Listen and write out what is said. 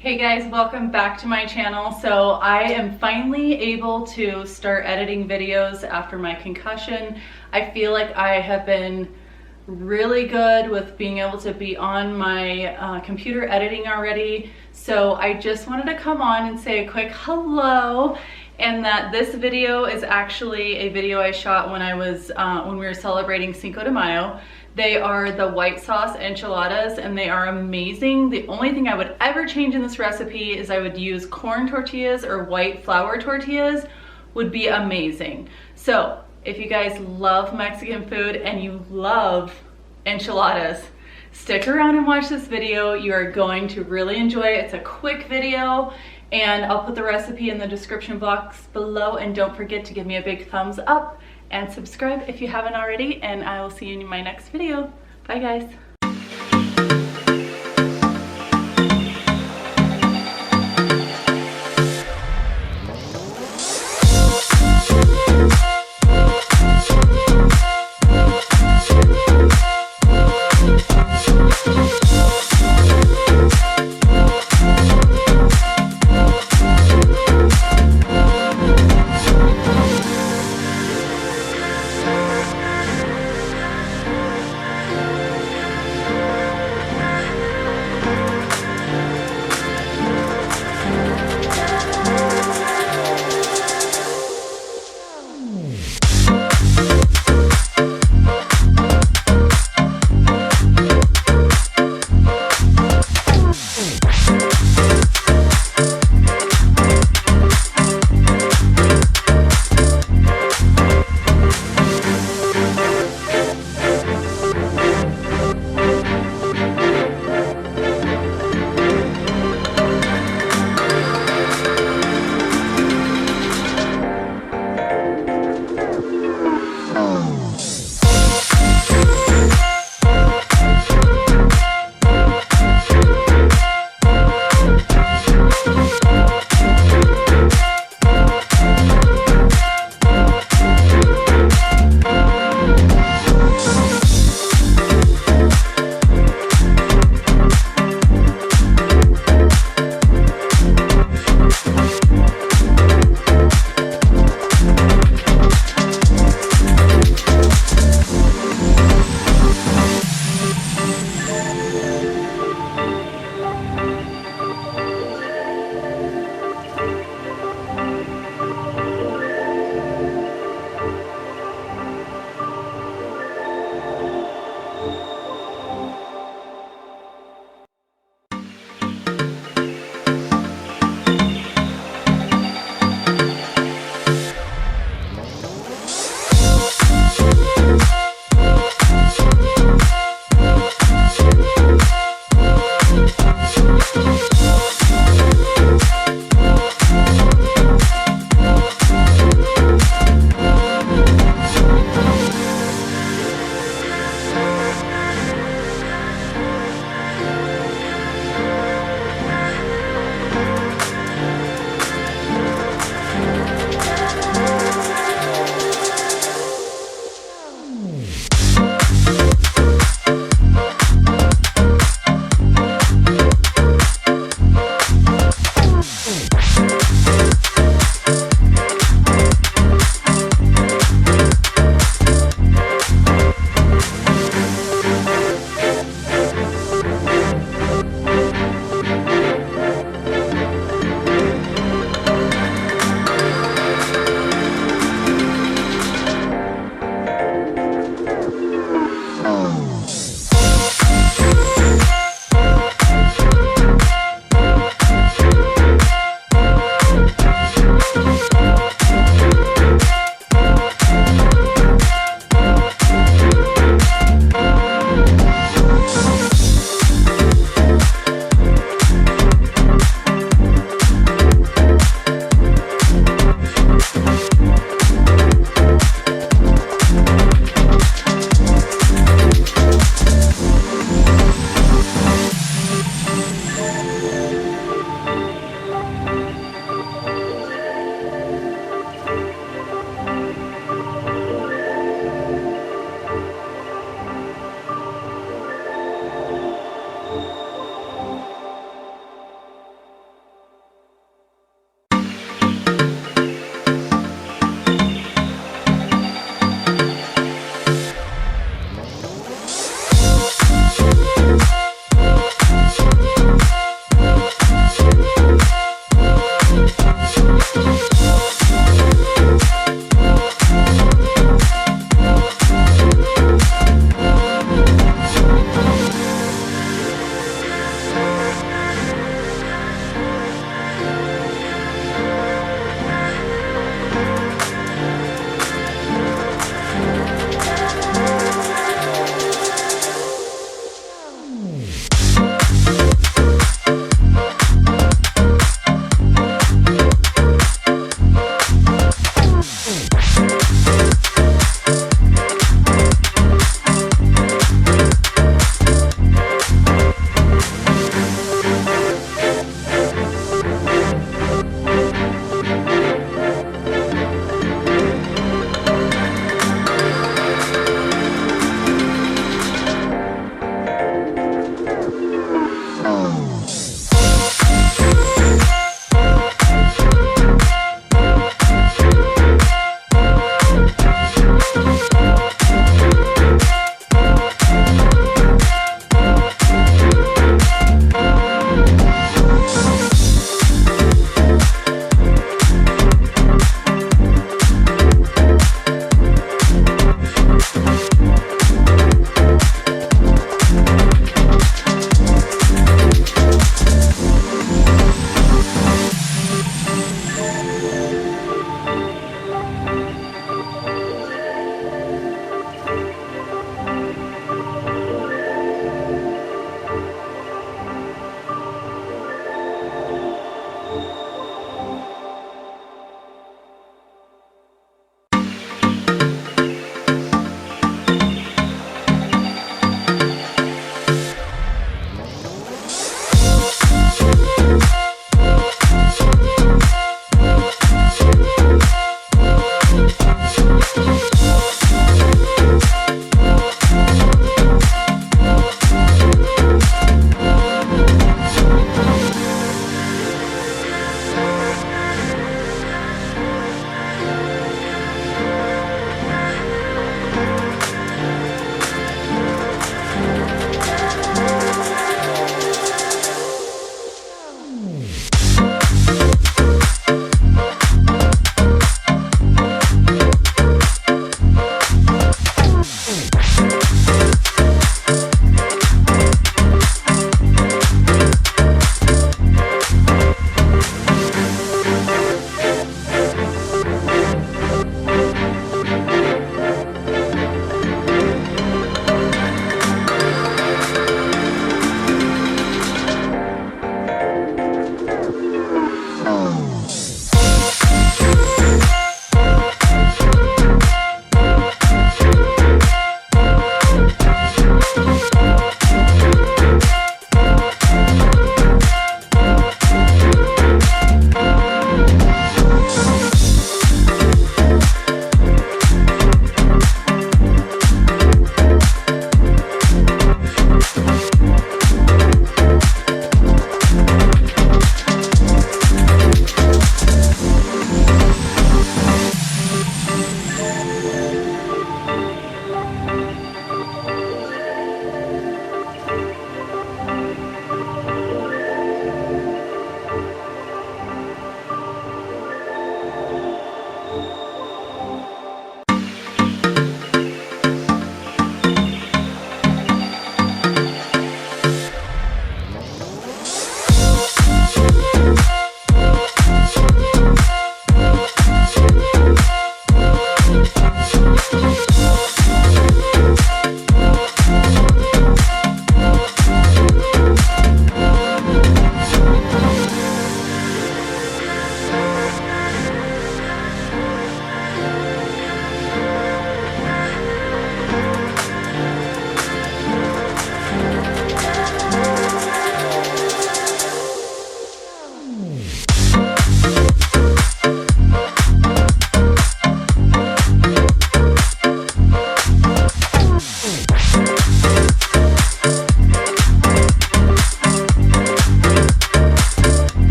Hey guys, welcome back to my channel. So I am finally able to start editing videos after my concussion. I feel like I have been really good with being able to be on my computer editing already. So I just wanted to come on and say a quick hello, and that this video is actually a video I shot when I was when we were celebrating Cinco de Mayo. They are the white sauce enchiladas and they are amazing. The only thing I would ever change in this recipe is I would use corn tortillas or white flour tortillas, would be amazing. So if you guys love Mexican food and you love enchiladas, stick around and watch this video. You are going to really enjoy it. It's a quick video and I'll put the recipe in the description box below, and don't forget to give me a big thumbs up and subscribe if you haven't already, and I will see you in my next video. Bye guys.